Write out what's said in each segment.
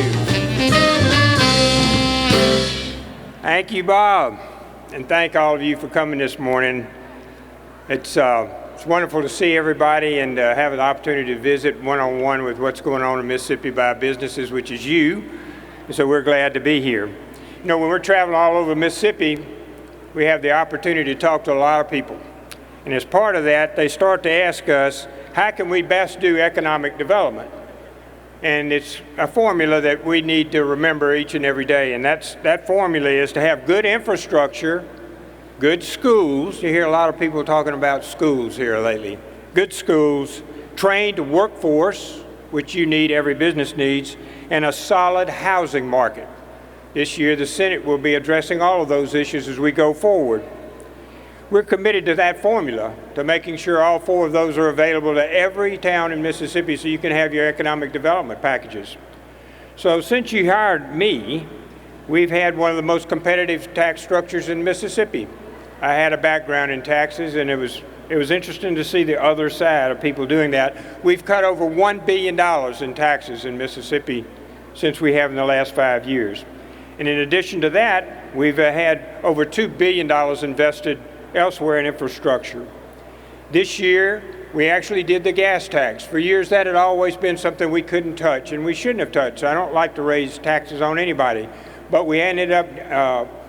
News. Thank you, Bob, and thank all of you for coming this morning. It's wonderful to see everybody and have an opportunity to visit one-on-one with what's going on in Mississippi by businesses, which is you, and so we're glad to be here. You know, when we're traveling all over Mississippi, we have the opportunity to talk to a lot of people. And as part of that, they start to ask us, how can we best do economic development? And it's a formula that we need to remember each and every day. And that formula is to have good infrastructure, good schools. You hear a lot of people talking about schools here lately. Good schools, trained workforce, which you need, every business needs, and a solid housing market. This year, the Senate will be addressing all of those issues as we go forward. We're committed to that formula, to making sure all four of those are available to every town in Mississippi so you can have your economic development packages. So since you hired me, we've had one of the most competitive tax structures in Mississippi. I had a background in taxes, and it was interesting to see the other side of people doing that. We've cut over $1 billion in taxes in Mississippi since we have in the last 5 years. And in addition to that, we've had over $2 billion invested elsewhere in infrastructure. This year, we actually did the gas tax. For years, that had always been something we couldn't touch, and we shouldn't have touched. I don't like to raise taxes on anybody, but we ended up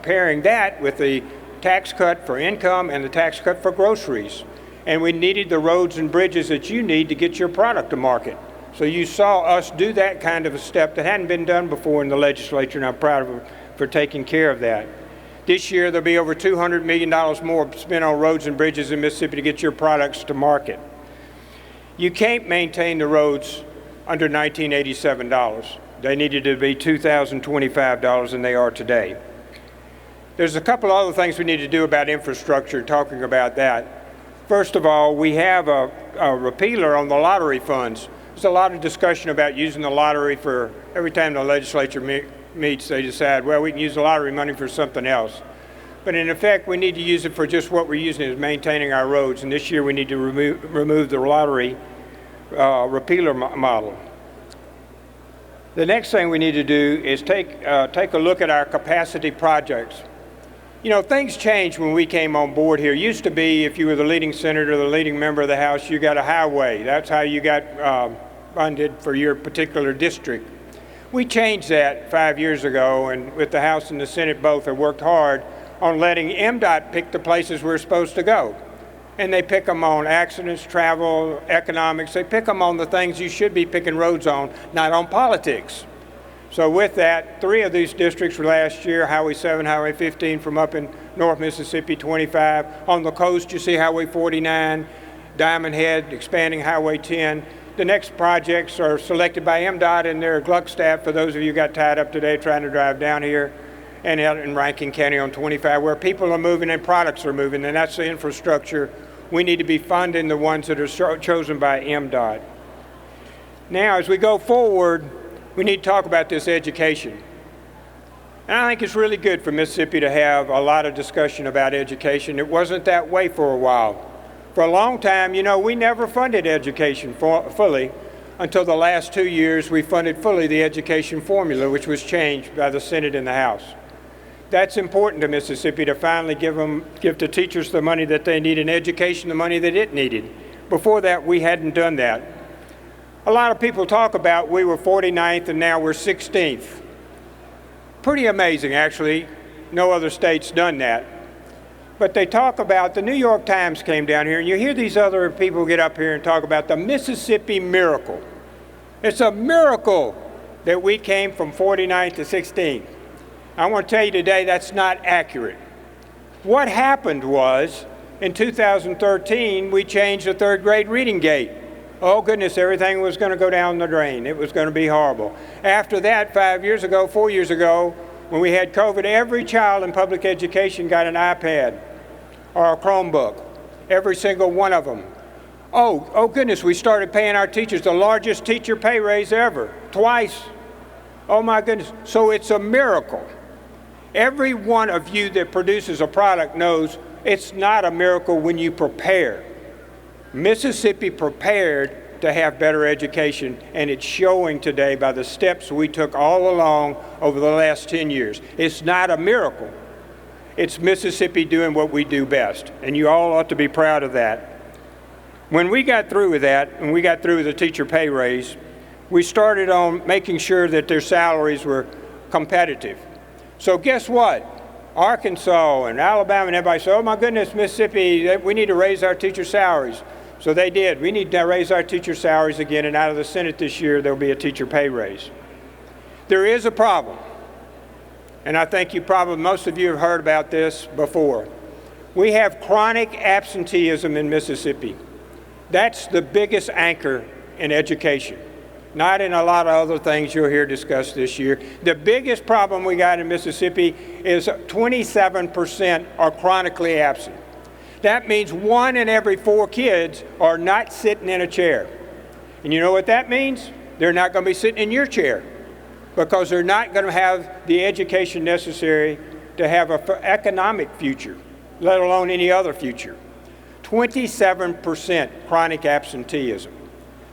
pairing that with the tax cut for income and the tax cut for groceries. And we needed the roads and bridges that you need to get your product to market. So you saw us do that kind of a step that hadn't been done before in the legislature, and I'm proud of them for taking care of that. This year, there'll be over $200 million more spent on roads and bridges in Mississippi to get your products to market. You can't maintain the roads under $1,987. They needed to be $2,025, and they are today. There's a couple other things we need to do about infrastructure, talking about that. First of all, we have a repealer on the lottery funds. There's a lot of discussion about using the lottery for every time the legislature meets, they decide, well, we can use the lottery money for something else. But in effect, we need to use it for just what we're using, is maintaining our roads. And this year, we need to remove the lottery repealer model. The next thing we need to do is take a look at our capacity projects. You know, things changed when we came on board here. It used to be if you were the leading senator, the leading member of the House, you got a highway. That's how you got funded for your particular district. We changed that 5 years ago, and with the House and the Senate both have worked hard on letting MDOT pick the places we're supposed to go. And they pick them on accidents, travel, economics. They pick them on the things you should be picking roads on, not on politics. So with that, 3 of these districts were last year, Highway 7, Highway 15 from up in North Mississippi, 25. On the coast, you see Highway 49, Diamond Head, expanding Highway 10. The next projects are selected by MDOT and their Gluck staff, for those of you who got tied up today trying to drive down here, and out in Rankin County on 25, where people are moving and products are moving, and that's the infrastructure. We need to be funding the ones that are chosen by MDOT. Now, as we go forward, we need to talk about this education. And I think it's really good for Mississippi to have a lot of discussion about education. It wasn't that way for a while. For a long time, you know, we never funded education fully. Until the last 2 years, we funded fully the education formula, which was changed by the Senate and the House. That's important to Mississippi, to finally give the teachers the money that they need, and education the money that it needed. Before that, we hadn't done that. A lot of people talk about we were 49th and now we're 16th. Pretty amazing, actually. No other state's done that. But they talk about, the New York Times came down here, and you hear these other people get up here and talk about the Mississippi miracle. It's a miracle that we came from 49th to 16th. I want to tell you today that's not accurate. What happened was, in 2013, we changed the 3rd grade reading gate. Oh goodness, everything was going to go down the drain. It was going to be horrible. After that, 4 years ago, when we had COVID, every child in public education got an iPad or a Chromebook, every single one of them. Oh goodness, we started paying our teachers the largest teacher pay raise ever, twice. Oh my goodness, so it's a miracle. Every one of you that produces a product knows it's not a miracle when you prepare. Mississippi prepared to have better education, and it's showing today by the steps we took all along over the last 10 years. It's not a miracle. It's Mississippi doing what we do best, and you all ought to be proud of that. When we got through with that, and we got through with the teacher pay raise, we started on making sure that their salaries were competitive. So guess what? Arkansas and Alabama and everybody said, oh my goodness, Mississippi, we need to raise our teacher salaries. So they did. We need to raise our teacher salaries again, and out of the Senate this year, there'll be a teacher pay raise. There is a problem, and I think most of you have heard about this before. We have chronic absenteeism in Mississippi. That's the biggest anchor in education. Not in a lot of other things you'll hear discussed this year. The biggest problem we got in Mississippi is 27% are chronically absent. That means 1 in every 4 kids are not sitting in a chair. And you know what that means? They're not going to be sitting in your chair because they're not going to have the education necessary to have an economic future, let alone any other future. 27% chronic absenteeism.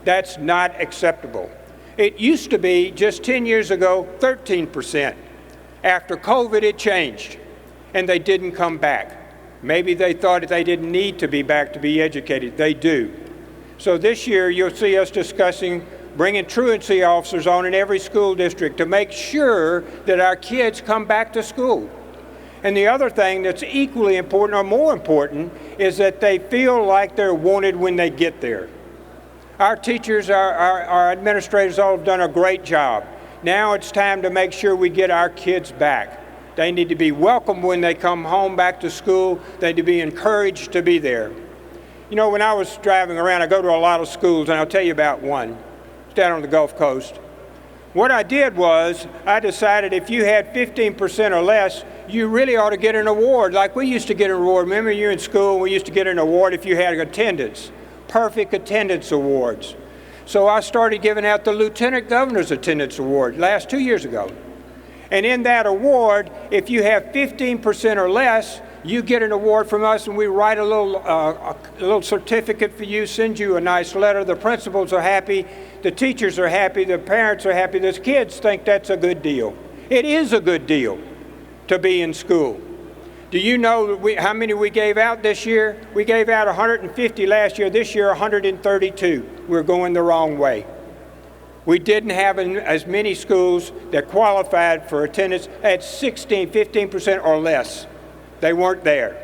That's not acceptable. It used to be, just 10 years ago, 13%. After COVID, it changed, and they didn't come back. Maybe they thought that they didn't need to be back to be educated. They do. So this year, you'll see us discussing bringing truancy officers on in every school district to make sure that our kids come back to school. And the other thing that's equally important or more important is that they feel like they're wanted when they get there. Our teachers, our administrators all have done a great job. Now it's time to make sure we get our kids back. They need to be welcomed when they come home back to school. They need to be encouraged to be there. You know, when I was driving around, I go to a lot of schools, and I'll tell you about one. It's down on the Gulf Coast. What I did was, I decided if you had 15% or less, you really ought to get an award. Like we used to get an award. Remember you in school, we used to get an award if you had attendance. Perfect attendance awards. So I started giving out the Lieutenant Governor's Attendance Award 2 years ago. And in that award, if you have 15% or less, you get an award from us, and we write a little certificate for you, send you a nice letter. The principals are happy, the teachers are happy, the parents are happy, the kids think that's a good deal. It is a good deal to be in school. Do you know how many we gave out this year? We gave out 150 last year. This year, 132. We're going the wrong way. We didn't have as many schools that qualified for attendance at 15% or less. They weren't there.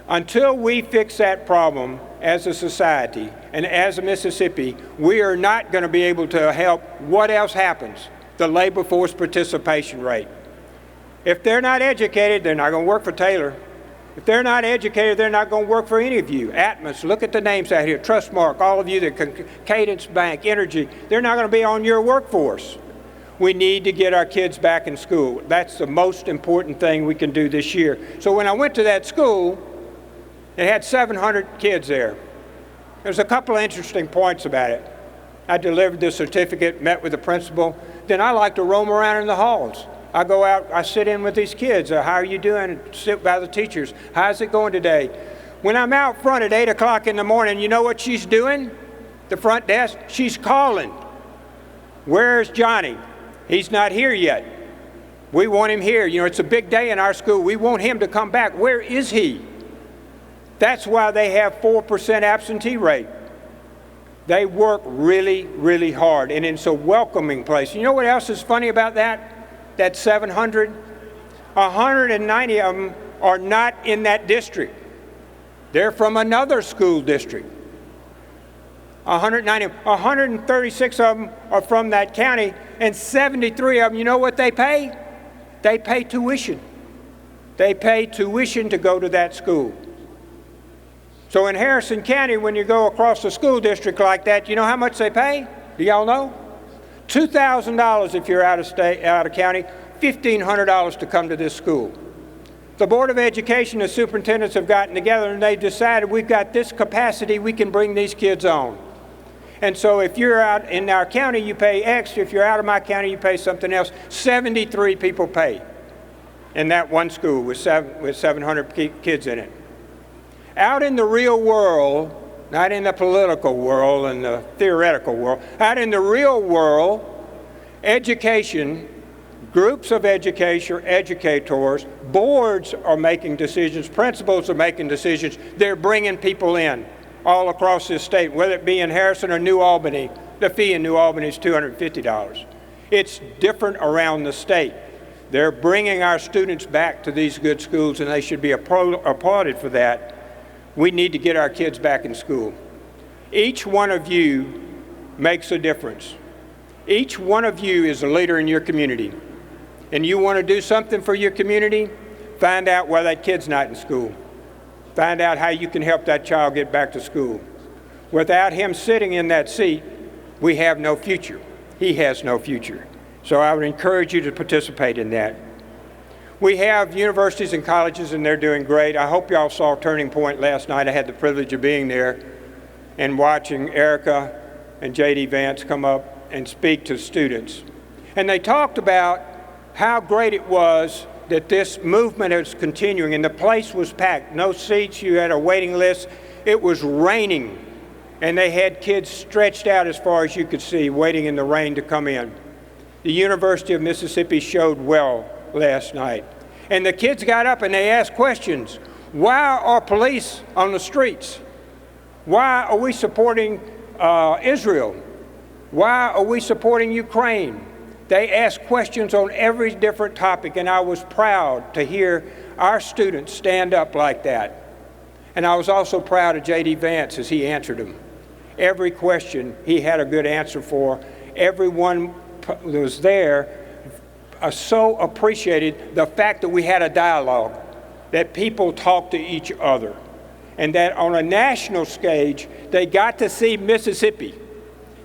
Until we fix that problem as a society and as a Mississippi, we are not going to be able to help what else happens, the labor force participation rate. If they're not educated, they're not going to work for Taylor. If they're not educated, they're not going to work for any of you. Atmos, look at the names out here. Trustmark, all of you, Cadence Bank, Energy, they're not going to be on your workforce. We need to get our kids back in school. That's the most important thing we can do this year. So when I went to that school, it had 700 kids there. There's a couple of interesting points about it. I delivered the certificate, met with the principal. Then I like to roam around in the halls. I go out, I sit in with these kids. How are you doing? Sit by the teachers. How's it going today? When I'm out front at 8 o'clock in the morning, you know what she's doing? The front desk, she's calling. Where's Johnny? He's not here yet. We want him here. You know, it's a big day in our school. We want him to come back. Where is he? That's why they have 4% absentee rate. They work really, really hard, and it's a welcoming place. You know what else is funny about that? That 700? 190 of them are not in that district. They're from another school district. 136 of them are from that county, and 73 of them, you know what they pay? They pay tuition. They pay tuition to go to that school. So in Harrison County, when you go across a school district like that, you know how much they pay? Do y'all know? $2,000 if you're out of state, out of county, $1,500 to come to this school. The Board of Education and superintendents have gotten together, and they've decided we've got this capacity, we can bring these kids on. And so if you're out in our county, you pay X. If you're out of my county, you pay something else. 73 people pay in that one school with 700 kids in it. Out in the real world, not in the political world and the theoretical world, out in the real world, education, groups of educators, boards are making decisions, principals are making decisions. They're bringing people in all across this state, whether it be in Harrison or New Albany. The fee in New Albany is $250. It's different around the state. They're bringing our students back to these good schools, and they should be applauded for that. We need to get our kids back in school. Each one of you makes a difference. Each one of you is a leader in your community. And you want to do something for your community, find out why that kid's not in school. Find out how you can help that child get back to school. Without him sitting in that seat, we have no future. He has no future. So I would encourage you to participate in that. We have universities and colleges, and they're doing great. I hope y'all saw Turning Point last night. I had the privilege of being there and watching Erica and J.D. Vance come up and speak to students. And they talked about how great it was that this movement is continuing, and the place was packed. No seats, you had a waiting list. It was raining, and they had kids stretched out as far as you could see, waiting in the rain to come in. The University of Mississippi showed well last night. And the kids got up and they asked questions. Why are police on the streets? Why are we supporting Israel? Why are we supporting Ukraine? They asked questions on every different topic, and I was proud to hear our students stand up like that. And I was also proud of J.D. Vance as he answered them. Every question he had a good answer for. Everyone that was there so appreciated the fact that we had a dialogue, that people talked to each other, and that on a national stage, they got to see Mississippi.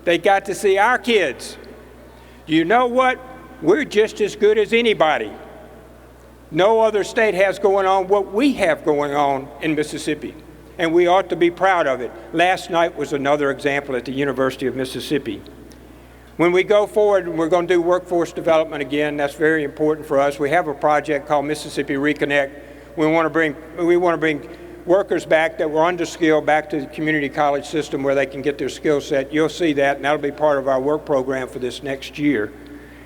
They got to see our kids. You know what? We're just as good as anybody. No other state has going on what we have going on in Mississippi, and we ought to be proud of it. Last night was another example at the University of Mississippi. When we go forward, we're going to do workforce development again. That's very important for us. We have a project called Mississippi Reconnect. We want to bring workers back that were underskilled back to the community college system where they can get their skill set. You'll see that, and that'll be part of our work program for this next year.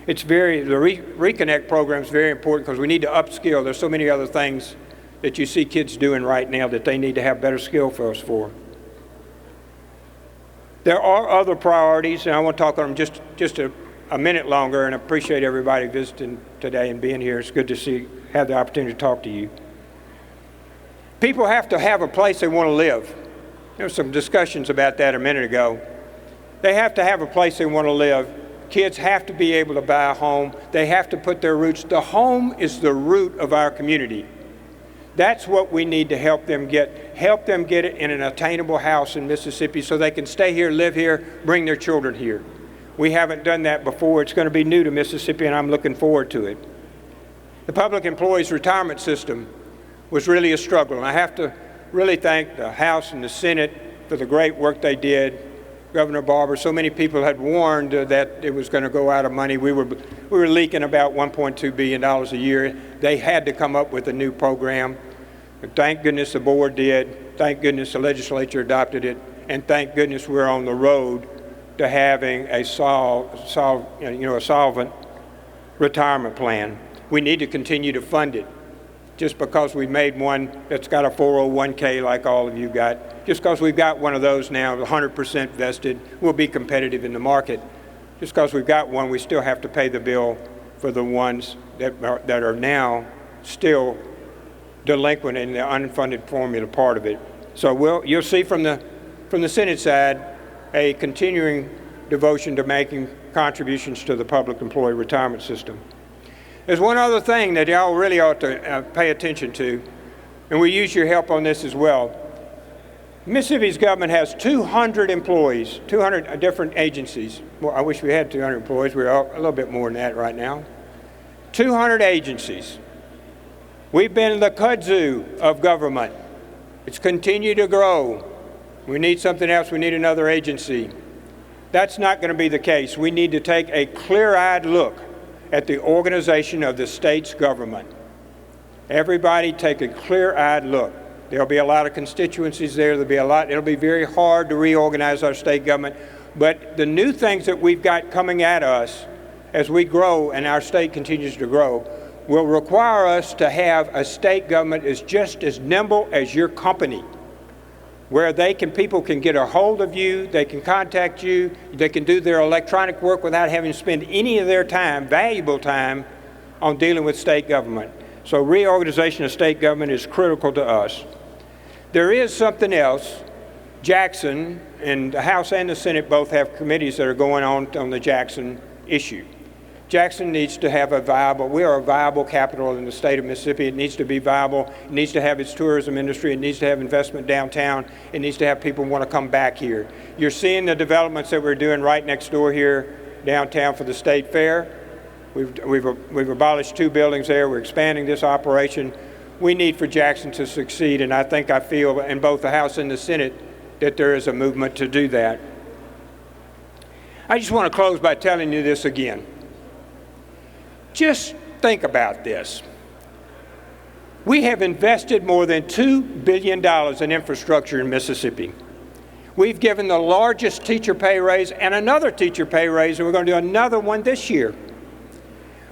The Reconnect program is very important because we need to upskill. There's so many other things that you see kids doing right now that they need to have better skill for. There are other priorities, and I want to talk on them just a minute longer, and I appreciate everybody visiting today and being here. It's good to have the opportunity to talk to you. People have to have a place they want to live. There were some discussions about that a minute ago. They have to have a place they want to live. Kids have to be able to buy a home. They have to put their roots. The home is the root of our community. That's what we need to help them get. Help them get it in an attainable house in Mississippi so they can stay here, live here, bring their children here. We haven't done that before. It's going to be new to Mississippi, and I'm looking forward to it. The public employees retirement system was really a struggle, and I have to really thank the House and the Senate for the great work they did. Governor Barber, so many people had warned that it was going to go out of money. We were leaking about $1.2 billion a year. They had to come up with a new program. But thank goodness the board did. Thank goodness the legislature adopted it. And thank goodness we're on the road to having a solvent retirement plan. We need to continue to fund it. Just because we made one that's got a 401k like all of you got, just because we've got one of those now, 100% vested, we'll be competitive in the market. Just because we've got one, we still have to pay the bill for the ones that are now still delinquent in the unfunded formula part of it. So you'll see from the Senate side a continuing devotion to making contributions to the public employee retirement system. There's one other thing that y'all really ought to pay attention to, and we use your help on this as well. Mississippi's government has 200 employees, 200 different agencies. Well, I wish we had 200 employees. We're a little bit more than that right now. 200 agencies. We've been the kudzu of government. It's continued to grow. We need something else. We need another agency. That's not going to be the case. We need to take a clear-eyed look at the organization of the state's government. Everybody take a clear-eyed look. There'll be a lot of constituencies there. It'll be very hard to reorganize our state government. But the new things that we've got coming at us as we grow and our state continues to grow will require us to have a state government that's just as nimble as your company, where people can get a hold of you, they can contact you, they can do their electronic work without having to spend any of their time, valuable time, on dealing with state government. So reorganization of state government is critical to us. There is something else. Jackson, and the House and the Senate both have committees that are going on the Jackson issue. Jackson needs to have we are a viable capital in the state of Mississippi. It needs to be viable. It needs to have its tourism industry. It needs to have investment downtown. It needs to have people want to come back here. You're seeing the developments that we're doing right next door here downtown for the state fair. We've abolished 2 buildings there. We're expanding this operation. We need for Jackson to succeed, and I feel in both the House and the Senate that there is a movement to do that. I just want to close by telling you this again. Just think about this. We have invested more than $2 billion in infrastructure in Mississippi. We've given the largest teacher pay raise and another teacher pay raise, and we're going to do another one this year.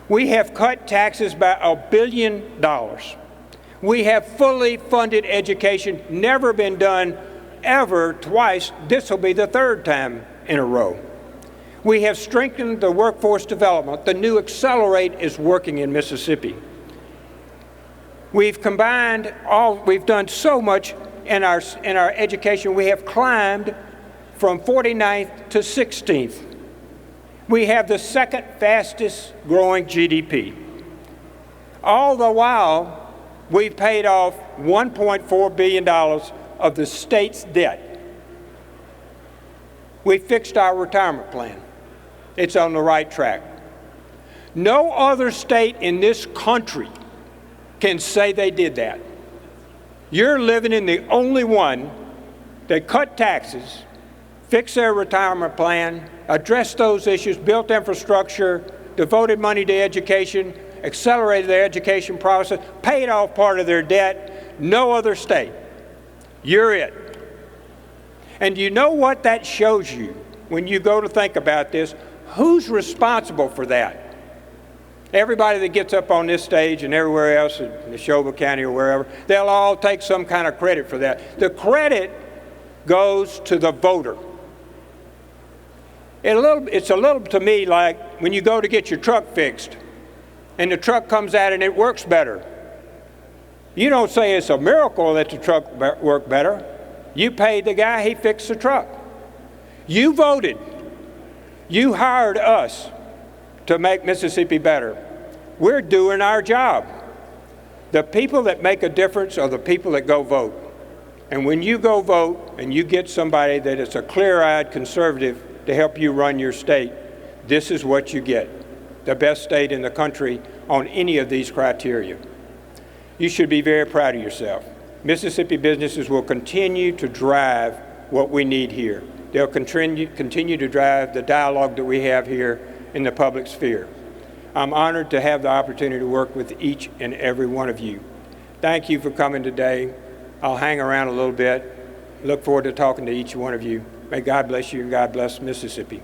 We have cut taxes by $1 billion. We have fully funded education, never been done ever twice. This will be the 3rd time in a row. We have strengthened the workforce development. The new Accelerate is working in Mississippi. We've done so much in our education. We have climbed from 49th to 16th. We have the 2nd fastest growing GDP. All the while, we've paid off $1.4 billion of the state's debt. We fixed our retirement plan. It's on the right track. No other state in this country can say they did that. You're living in the only one that cut taxes, fixed their retirement plan, addressed those issues, built infrastructure, devoted money to education, accelerated their education process, paid off part of their debt. No other state. You're it. And you know what that shows you when you go to think about this? Who's responsible for that? Everybody that gets up on this stage and everywhere else in Neshoba County or wherever, they'll all take some kind of credit for that. The credit goes to the voter. It's a little to me like when you go to get your truck fixed and the truck comes out and it works better. You don't say it's a miracle that the truck worked better. You paid the guy, he fixed the truck. You voted. You hired us to make Mississippi better. We're doing our job. The people that make a difference are the people that go vote. And when you go vote and you get somebody that is a clear-eyed conservative to help you run your state, this is what you get. The best state in the country on any of these criteria. You should be very proud of yourself. Mississippi businesses will continue to drive what we need here. They'll continue to drive the dialogue that we have here in the public sphere. I'm honored to have the opportunity to work with each and every one of you. Thank you for coming today. I'll hang around a little bit. Look forward to talking to each one of you. May God bless you and God bless Mississippi.